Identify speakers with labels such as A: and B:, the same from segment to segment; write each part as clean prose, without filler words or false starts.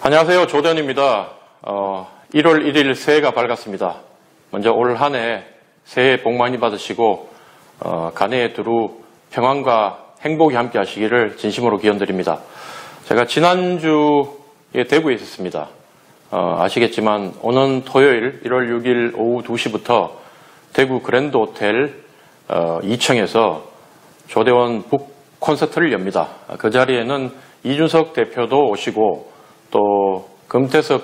A: 안녕하세요. 조대현입니다. 1월 1일 새해가 밝았습니다. 먼저 올 한 해 새해 복 많이 받으시고 간해에 두루 평안과 행복이 함께 하시기를 진심으로 기원드립니다. 제가 지난주에 대구에 있었습니다. 아시겠지만 오는 토요일 1월 6일 오후 2시부터 대구 그랜드 호텔 2층에서 조대원 북 콘서트를 엽니다. 그 자리에는 이준석 대표도 오시고 또 금태섭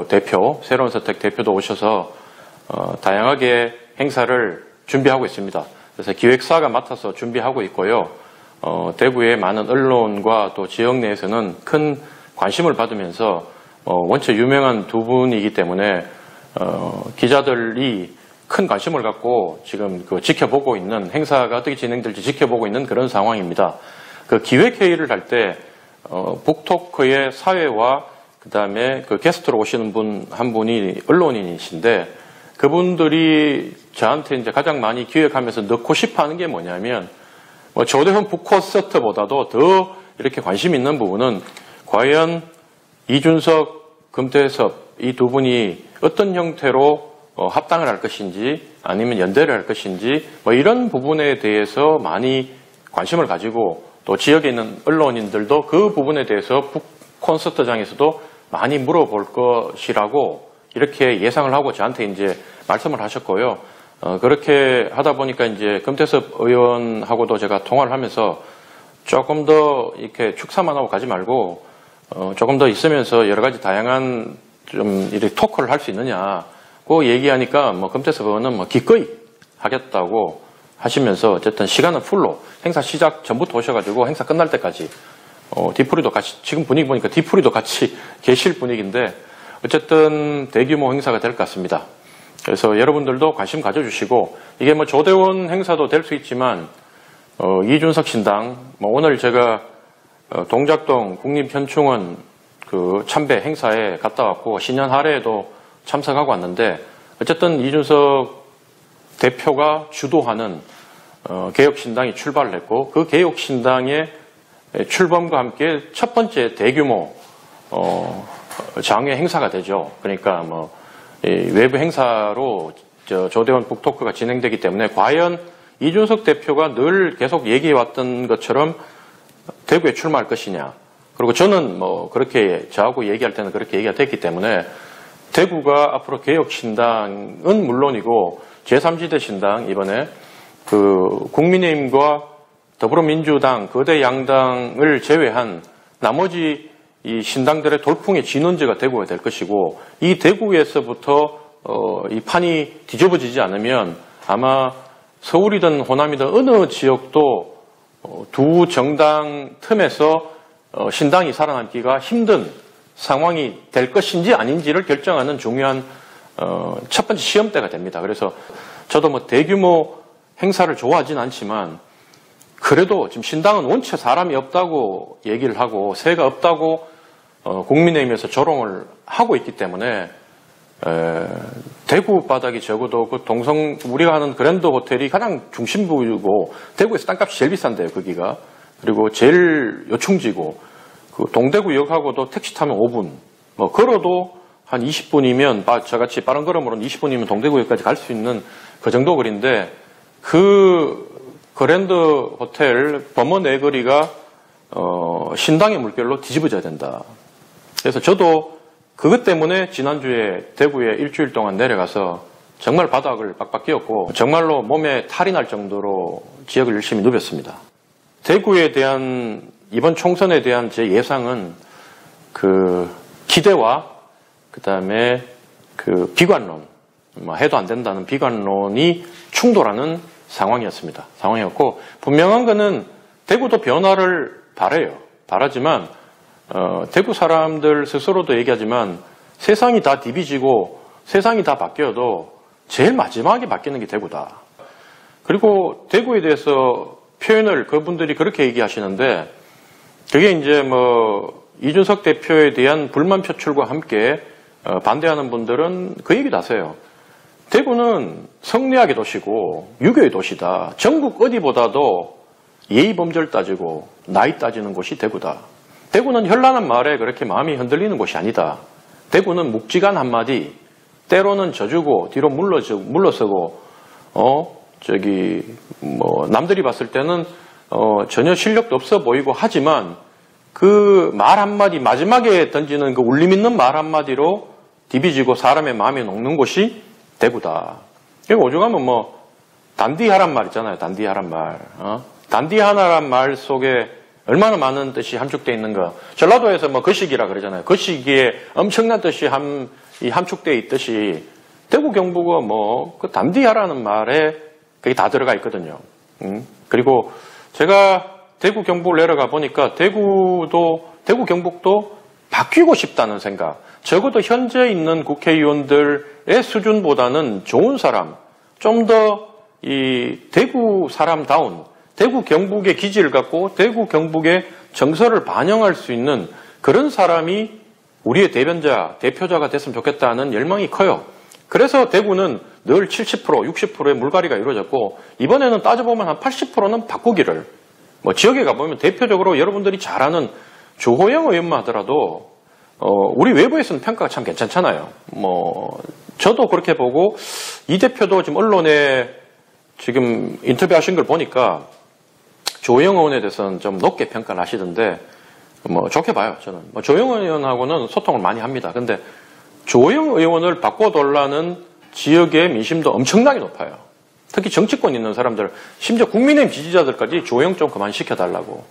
A: 대표, 새로운 선택 대표도 오셔서 다양하게 행사를 준비하고 있습니다. 그래서 기획사가 맡아서 준비하고 있고요. 대구의 많은 언론과 또 지역 내에서는 큰 관심을 받으면서 원체 유명한 두 분이기 때문에 기자들이 큰 관심을 갖고 지금 지켜보고 있는 행사가 어떻게 진행될지 지켜보고 있는 그런 상황입니다. 그 기획회의를 할 때 북토크의 사회와 그 다음에 그 게스트로 오시는 분 한 분이 언론인이신데 그분들이 저한테 이제 가장 많이 기획하면서 넣고 싶어 하는 게 뭐냐면 조대현 북콘서트보다도 더 이렇게 관심 있는 부분은 과연 이준석, 금태섭 이 두 분이 어떤 형태로 합당을 할 것인지 아니면 연대를 할 것인지 이런 부분에 대해서 많이 관심을 가지고 또 지역에 있는 언론인들도 그 부분에 대해서 북 콘서트장에서도 많이 물어볼 것이라고 이렇게 예상을 하고 저한테 이제 말씀을 하셨고요. 그렇게 하다 보니까 이제 금태섭 의원하고도 제가 통화를 하면서 조금 더 이렇게 축사만 하고 가지 말고 조금 더 있으면서 여러 가지 다양한 좀 이렇게 토크를 할 수 있느냐. 그 얘기하니까 금태섭 의원은 기꺼이 하겠다고 하시면서 어쨌든 시간은 풀로 행사 시작 전부터 오셔가지고 행사 끝날 때까지 뒤풀이도 같이 지금 분위기 보니까 뒤풀이도 같이 계실 분위기인데 어쨌든 대규모 행사가 될 것 같습니다. 그래서 여러분들도 관심 가져주시고 이게 조대원 행사도 될 수 있지만 이준석 신당 오늘 제가 동작동 국립현충원 그 참배 행사에 갔다 왔고 신년 할애에도 참석하고 왔는데 어쨌든 이준석 대표가 주도하는 개혁신당이 출발을 했고 그 개혁신당의 출범과 함께 첫 번째 대규모 장외 행사가 되죠. 그러니까 외부 행사로 조대원 북토크가 진행되기 때문에 과연 이준석 대표가 늘 계속 얘기해왔던 것처럼 대구에 출마할 것이냐. 그리고 저는 그렇게 저하고 얘기할 때는 그렇게 얘기가 됐기 때문에 대구가 앞으로 개혁신당은 물론이고 제3지대 신당 이번에 그 국민의힘과 더불어민주당 거대 양당을 제외한 나머지 이 신당들의 돌풍의 진원지가 대구가 될 것이고 이 대구에서부터 이 판이 뒤집어지지 않으면 아마 서울이든 호남이든 어느 지역도 두 정당 틈에서 신당이 살아남기가 힘든 상황이 될 것인지 아닌지를 결정하는 중요한 첫 번째 시험대가 됩니다. 그래서 저도 대규모 행사를 좋아하진 않지만 그래도 지금 신당은 원체 사람이 없다고 얘기를 하고 새가 없다고 국민의힘에서 조롱을 하고 있기 때문에 대구 바닥이 적어도 그 우리가 하는 그랜드 호텔이 가장 중심부이고 대구에서 땅값이 제일 비싼데요, 거기가. 그리고 제일 요충지고 그 동대구역하고도 택시 타면 5분 걸어도 한 20분이면 저같이 빠른 걸음으로는 20분이면 동대구역까지 갈 수 있는 그 정도 거리인데 그 그랜드 호텔 범어 네 거리가 신당의 물결로 뒤집어져야 된다. 그래서 저도 그것 때문에 지난주에 대구에 일주일 동안 내려가서 정말 바닥을 빡빡 끼웠고 정말로 몸에 탈이 날 정도로 지역을 열심히 누볐습니다. 대구에 대한 이번 총선에 대한 제 예상은 그 기대와 그 다음에 그 비관론, 해도 안 된다는 비관론이 충돌하는 상황이었고 분명한 거는 대구도 변화를 바라지만 대구 사람들 스스로도 얘기하지만 세상이 다 뒤비지고 세상이 다 바뀌어도 제일 마지막에 바뀌는 게 대구다. 그리고 대구에 대해서 표현을 그분들이 그렇게 얘기하시는데 그게 이제 이준석 대표에 대한 불만 표출과 함께 반대하는 분들은 그 얘기도 하세요. 대구는 성리학의 도시고 유교의 도시다. 전국 어디보다도 예의 범절 따지고 나이 따지는 곳이 대구다. 대구는 현란한 말에 그렇게 마음이 흔들리는 곳이 아니다. 대구는 묵직한 한마디, 때로는 져주고 뒤로 물러서고 남들이 봤을 때는 전혀 실력도 없어 보이고 하지만 그 말 한마디, 마지막에 던지는 그 울림 있는 말 한마디로 디비지고 사람의 마음이 녹는 곳이 대구다. 오죽하면 단디하란 말 있잖아요. 단디하란 말. 단디하란 말 속에 얼마나 많은 뜻이 함축되어 있는가. 전라도에서 거시기라 그러잖아요. 거시기에 엄청난 뜻이 함축되어 있듯이 대구 경북어 그 단디하라는 말에 그게 다 들어가 있거든요. 그리고 제가 대구 경북을 내려가 보니까 대구 경북도 바뀌고 싶다는 생각. 적어도 현재 있는 국회의원들의 수준보다는 좋은 사람, 좀 더 이 대구 사람다운, 대구 경북의 기질을 갖고 대구 경북의 정서를 반영할 수 있는 그런 사람이 우리의 대표자가 됐으면 좋겠다는 열망이 커요. 그래서 대구는 늘 70%, 60%의 물갈이가 이루어졌고 이번에는 따져보면 한 80%는 바꾸기를 지역에 가보면 대표적으로 여러분들이 잘 아는 조호영 의원만 하더라도 우리 외부에서는 평가가 참 괜찮잖아요. 저도 그렇게 보고 이 대표도 지금 언론에 지금 인터뷰하신 걸 보니까 조호영 의원에 대해서는 좀 높게 평가를 하시던데 좋게 봐요. 저는 조호영 의원하고는 소통을 많이 합니다. 근데 조호영 의원을 바꿔달라는 지역의 민심도 엄청나게 높아요. 특히 정치권 있는 사람들, 심지어 국민의힘 지지자들까지 조호영 좀 그만 시켜달라고.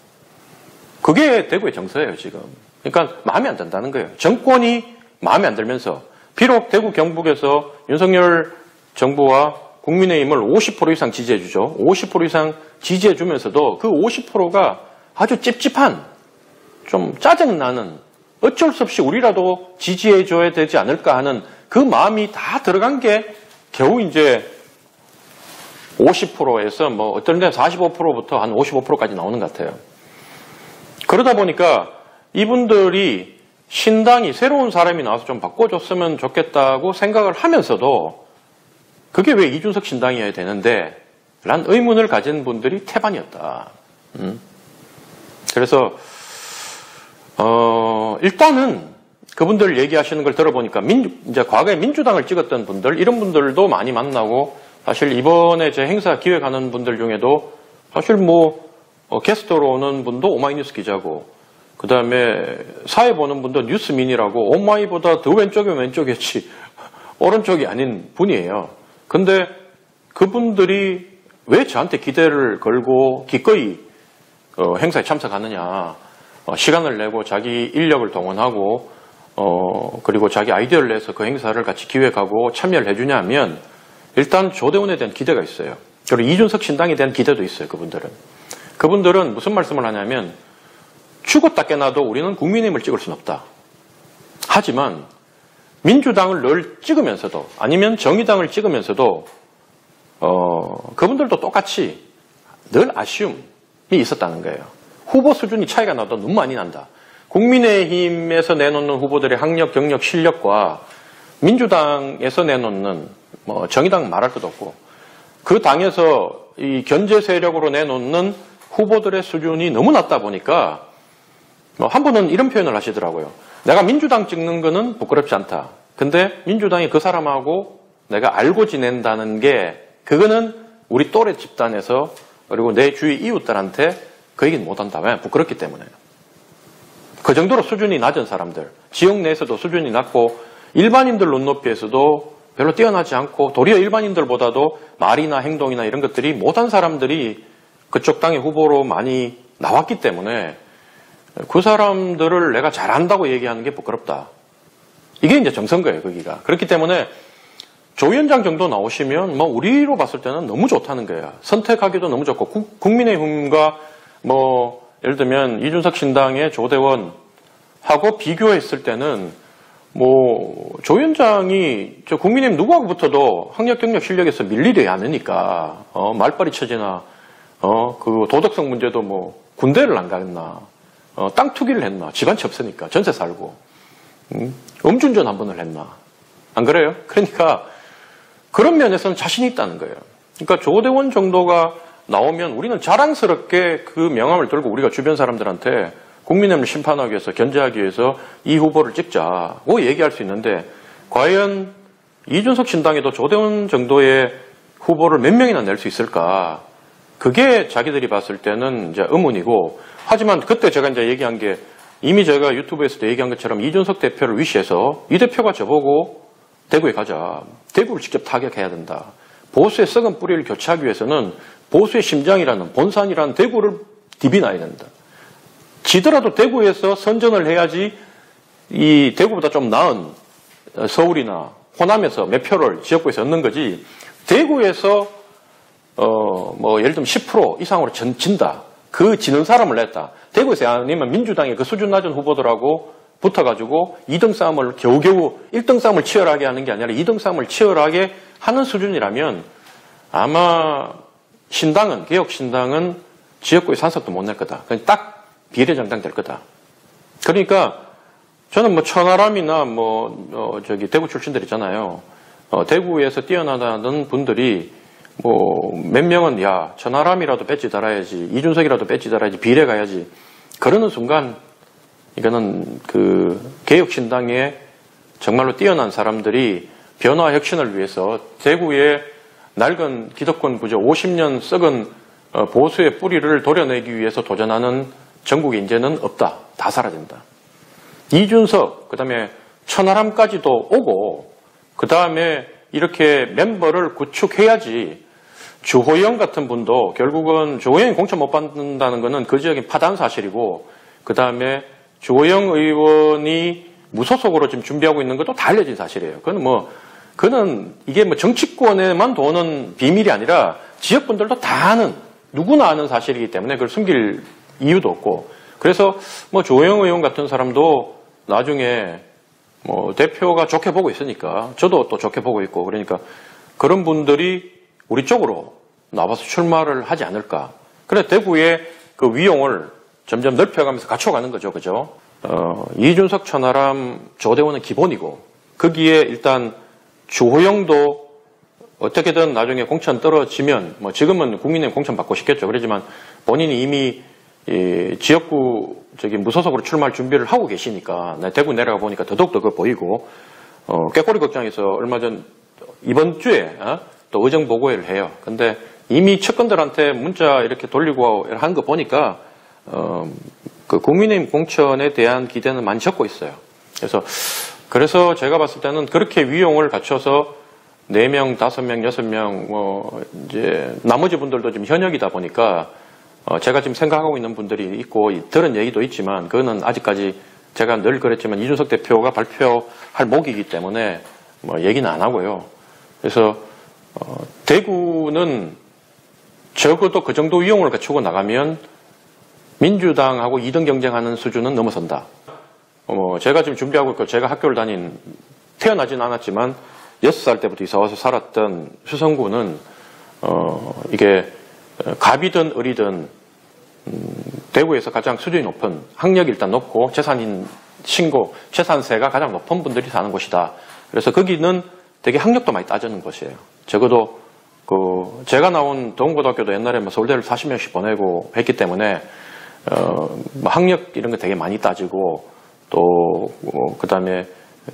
A: 그게 대구의 정서예요, 지금. 그러니까 마음에 안 든다는 거예요. 정권이 마음에 안 들면서 비록 대구 경북에서 윤석열 정부와 국민의힘을 50% 이상 지지해주죠. 50% 이상 지지해주면서도 그 50%가 아주 찝찝한, 좀 짜증나는, 어쩔 수 없이 우리라도 지지해줘야 되지 않을까 하는 그 마음이 다 들어간 게 겨우 이제 50%에서 어떤 데는 45%부터 한 55%까지 나오는 것 같아요. 그러다 보니까 이분들이 신당이 새로운 사람이 나와서 좀 바꿔줬으면 좋겠다고 생각을 하면서도 그게 왜 이준석 신당이어야 되는데 라는 의문을 가진 분들이 태반이었다. 그래서 일단은 그분들 얘기하시는 걸 들어보니까 이제 과거에 민주당을 찍었던 분들 이런 분들도 많이 만나고 사실 이번에 제 행사 기획하는 분들 중에도 사실 게스트로 오는 분도 오마이뉴스 기자고 그 다음에 사회 보는 분도 뉴스민이라고 오마이보다 더 왼쪽이면 왼쪽이었지 오른쪽이 아닌 분이에요. 근데 그분들이 왜 저한테 기대를 걸고 기꺼이 행사에 참석하느냐. 시간을 내고 자기 인력을 동원하고 그리고 자기 아이디어를 내서 그 행사를 같이 기획하고 참여를 해주냐 하면 일단 조대원에 대한 기대가 있어요. 그리고 이준석 신당에 대한 기대도 있어요. 그분들은 무슨 말씀을 하냐면 죽었다 깨나도 우리는 국민의힘을 찍을 수는 없다. 하지만 민주당을 늘 찍으면서도 아니면 정의당을 찍으면서도 그분들도 똑같이 늘 아쉬움이 있었다는 거예요. 후보 수준이 차이가 나도 너무 많이 난다. 국민의힘에서 내놓는 후보들의 학력, 경력, 실력과 민주당에서 내놓는 정의당 말할 것도 없고 그 당에서 이 견제 세력으로 내놓는 후보들의 수준이 너무 낮다 보니까 한 분은 이런 표현을 하시더라고요. 내가 민주당 찍는 거는 부끄럽지 않다. 근데 민주당이 그 사람하고 내가 알고 지낸다는 게 그거는 우리 또래 집단에서 그리고 내 주위 이웃들한테 그 얘기는 못한다. 왜? 부끄럽기 때문에. 그 정도로 수준이 낮은 사람들, 지역 내에서도 수준이 낮고 일반인들 눈높이에서도 별로 뛰어나지 않고 도리어 일반인들보다도 말이나 행동이나 이런 것들이 못한 사람들이 그쪽 당의 후보로 많이 나왔기 때문에 그 사람들을 내가 잘한다고 얘기하는 게 부끄럽다. 이게 이제 정선거예요, 거기가. 그렇기 때문에 조 위원장 정도 나오시면 우리로 봤을 때는 너무 좋다는 거예요. 선택하기도 너무 좋고 국민의힘과 예를 들면 이준석 신당의 조대원하고 비교했을 때는 조 위원장이 저 국민의힘 누구하고 붙어도 학력 경력 실력에서 밀리지 않으니까 말빨이 처지나 그 도덕성 문제도 군대를 안 갔나 땅 투기를 했나 집안치 없으니까 전세 살고 음주운전 한 번을 했나 안 그래요? 그러니까 그런 면에서는 자신이 있다는 거예요. 그러니까 조대원 정도가 나오면 우리는 자랑스럽게 그 명함을 들고 우리가 주변 사람들한테 국민의힘을 심판하기 위해서 견제하기 위해서 이 후보를 찍자고 얘기할 수 있는데 과연 이준석 신당에도 조대원 정도의 후보를 몇 명이나 낼 수 있을까? 그게 자기들이 봤을 때는 이제 의문이고 하지만 그때 제가 이제 얘기한 게 이미 제가 유튜브에서도 얘기한 것처럼 이준석 대표를 위시해서 이 대표가 저보고 대구에 가자. 대구를 직접 타격해야 된다. 보수의 썩은 뿌리를 교체하기 위해서는 보수의 심장이라는 본산이라는 대구를 디비나야 된다. 지더라도 대구에서 선전을 해야지 이 대구보다 좀 나은 서울이나 호남에서 몇 표를 지역구에서 얻는 거지 대구에서 뭐 예를 들면 10% 이상으로 진다. 그 지는 사람을 냈다. 대구에서 아니면 민주당의 그 수준 낮은 후보들하고 붙어가지고 2등 싸움을 겨우겨우 1등 싸움을 치열하게 하는 게 아니라 2등 싸움을 치열하게 하는 수준이라면 아마 신당은 개혁신당은 지역구에 산석도 못 낼 거다. 그냥 딱 비례정당 될 거다. 그러니까 저는 뭐 천하람이나 저기 대구 출신들 있잖아요. 대구에서 뛰어나다는 분들이 뭐 몇 명은 야 천하람이라도 배지 달아야지 이준석이라도 배지 달아야지 비례 가야지 그러는 순간 이거는 그 개혁신당에 정말로 뛰어난 사람들이 변화 혁신을 위해서 대구의 낡은 기득권 구조 50년 썩은 보수의 뿌리를 도려내기 위해서 도전하는 전국의 인재는 없다. 다 사라진다. 이준석 그다음에 천하람까지도 오고 그다음에 이렇게 멤버를 구축해야지 주호영 같은 분도 결국은 주호영이 공천 못 받는다는 것은 그 지역의 파단 사실이고 그다음에 주호영 의원이 무소속으로 지금 준비하고 있는 것도 다 알려진 사실이에요. 그는 이게 뭐 정치권에만 도는 비밀이 아니라 지역분들도 다 아는 누구나 아는 사실이기 때문에 그걸 숨길 이유도 없고 그래서 뭐 주호영 의원 같은 사람도 나중에 뭐 대표가 좋게 보고 있으니까 저도 또 좋게 보고 있고 그러니까 그런 분들이 우리 쪽으로 나와서 출마를 하지 않을까. 그래 대구의 그 위용을 점점 넓혀가면서 갖춰가는 거죠. 그죠? 이준석, 천하람, 조대원은 기본이고 거기에 일단 주호영도 어떻게든 나중에 공천 떨어지면 뭐 지금은 국민의힘 공천 받고 싶겠죠. 그렇지만 본인이 이미 지역구 무소속으로 출마할 준비를 하고 계시니까 대구 내려가 보니까 더더욱 그거 보이고 꾀꼬리 걱정에서 얼마 전 이번 주에 또 의정 보고회를 해요. 근데 이미 측근들한테 문자 이렇게 돌리고 하는 거 보니까 그 국민의힘 공천에 대한 기대는 많이 적고 있어요. 그래서 제가 봤을 때는 그렇게 위용을 갖춰서 4명, 5명, 6명 이제 나머지 분들도 지금 현역이다 보니까 제가 지금 생각하고 있는 분들이 있고 들은 얘기도 있지만 그거는 아직까지 제가 늘 그랬지만 이준석 대표가 발표할 목이기 때문에 뭐 얘기는 안 하고요. 그래서 대구는 적어도 그 정도 위용을 갖추고 나가면 민주당하고 2등 경쟁하는 수준은 넘어선다. 제가 지금 준비하고 있고 제가 학교를 태어나진 않았지만 6살 때부터 이사 와서 살았던 수성구는 이게 갑이든 을이든 대구에서 가장 수준이 높은 학력이 일단 높고 재산세가 가장 높은 분들이 사는 곳이다. 그래서 거기는 되게 학력도 많이 따지는 곳이에요. 적어도 제가 나온 동고등학교도 옛날에 서울대를 40명씩 보내고 했기 때문에 학력 이런 거 되게 많이 따지고 또 그다음에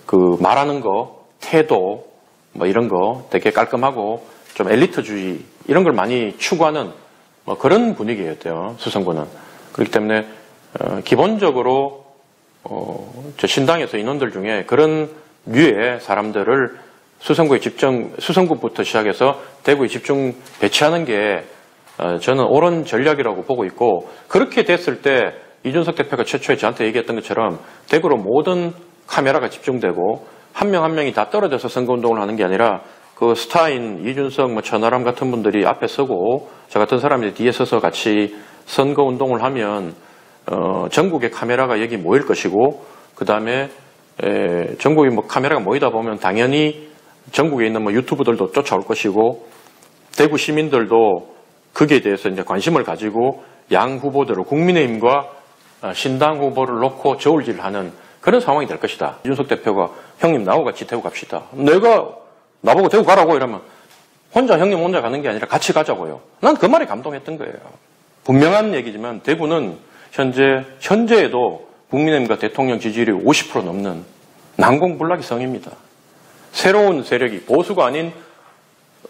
A: 그 말하는 거 태도 이런 거 되게 깔끔하고 좀 엘리트주의 이런 걸 많이 추구하는 그런 분위기였대요. 수성구는. 그렇기 때문에 기본적으로 저 신당에서 인원들 중에 그런 류의 사람들을 수성구부터 시작해서 대구에 집중 배치하는 게 저는 옳은 전략이라고 보고 있고 그렇게 됐을 때 이준석 대표가 최초에 저한테 얘기했던 것처럼 대구로 모든 카메라가 집중되고 한 명 한 명이 다 떨어져서 선거운동을 하는 게 아니라 그 스타인 이준석, 천하람 같은 분들이 앞에 서고 저 같은 사람이 뒤에 서서 같이 선거운동을 하면 전국의 카메라가 여기 모일 것이고 그 다음에 전국에 카메라가 모이다 보면 당연히 전국에 있는 유튜브들도 쫓아올 것이고 대구 시민들도 거기에 대해서 이제 관심을 가지고 양 후보들을 국민의힘과 신당 후보를 놓고 저울질하는 그런 상황이 될 것이다. 이준석 대표가 형님 나하고 같이 대구 갑시다. 내가 나보고 대구 가라고 이러면 형님 혼자 가는 게 아니라 같이 가자고요. 난 그 말에 감동했던 거예요. 분명한 얘기지만 대구는 현재에도 국민의힘과 대통령 지지율이 50% 넘는 난공불락성입니다. 새로운 세력이 보수가 아닌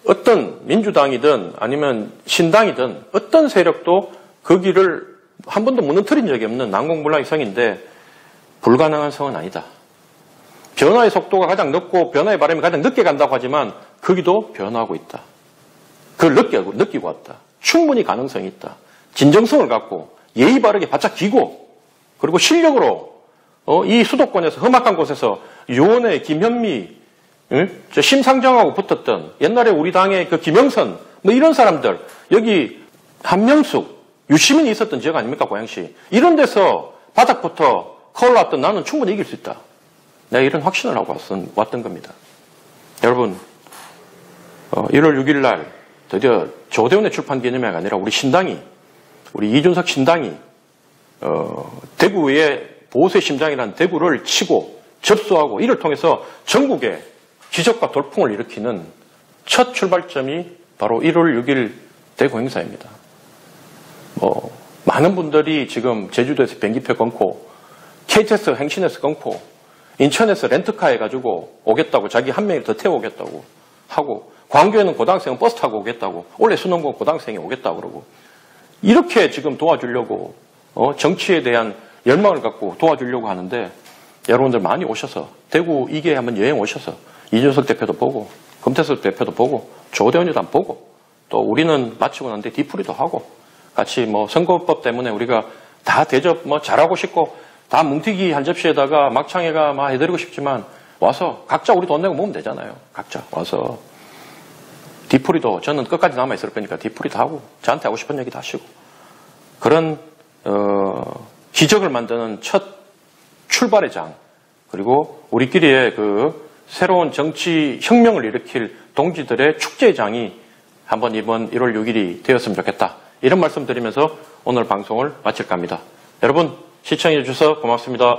A: 어떤 민주당이든 아니면 신당이든 어떤 세력도 그 길을 한 번도 무너뜨린 적이 없는 난공불락의 성인데 불가능한 성은 아니다. 변화의 속도가 가장 늦고 변화의 바람이 가장 늦게 간다고 하지만 거기도 변화하고 있다. 그걸 느끼고 왔다. 충분히 가능성이 있다. 진정성을 갖고 예의 바르게 바짝 기고 그리고 실력으로 이 수도권에서 험악한 곳에서 요원의 김현미 심상정하고 붙었던 옛날에 우리 당의 그 김영선 뭐 이런 사람들 여기 한명숙 유시민이 있었던 지역 아닙니까 고양시 이런 데서 바닥부터 커올랐던 나는 충분히 이길 수 있다. 내가 이런 확신을 하고 왔던 겁니다. 여러분 1월 6일 날 드디어 조대원의 출판 기념회가 아니라 우리 이준석 신당이 대구의 보수의 심장이라는 대구를 치고 접수하고 이를 통해서 전국에 기적과 돌풍을 일으키는 첫 출발점이 바로 1월 6일 대구 행사입니다. 많은 분들이 지금 제주도에서 비행기표 끊고 KTX 행신에서 끊고 인천에서 렌트카 해가지고 오겠다고 자기 한 명이 더 태워오겠다고 하고 광교에는 고등학생은 버스 타고 오겠다고 원래 수능고 고등학생이 오겠다고 그러고 이렇게 지금 도와주려고 정치에 대한 열망을 갖고 도와주려고 하는데 여러분들 많이 오셔서 대구 이게 한번 여행 오셔서 이준석 대표도 보고 금태섭 대표도 보고 조대원이도 한번 보고 또 우리는 마치고 난 뒤에 뒤풀이도 하고 같이 뭐 선거법 때문에 우리가 다 대접 뭐 잘하고 싶고 다 뭉티기 한 접시에다가 막창회가 막 해드리고 싶지만 와서 각자 우리 돈 내고 모으면 되잖아요. 각자 와서 뒤풀이도 저는 끝까지 남아있을 거니까 뒤풀이도 하고 저한테 하고 싶은 얘기도 하시고 그런 기적을 만드는 첫 출발의 장 그리고 우리끼리의 그 새로운 정치 혁명을 일으킬 동지들의 축제의 장이 한번 이번 1월 6일이 되었으면 좋겠다. 이런 말씀 드리면서 오늘 방송을 마칠까 합니다. 여러분 시청해 주셔서 고맙습니다.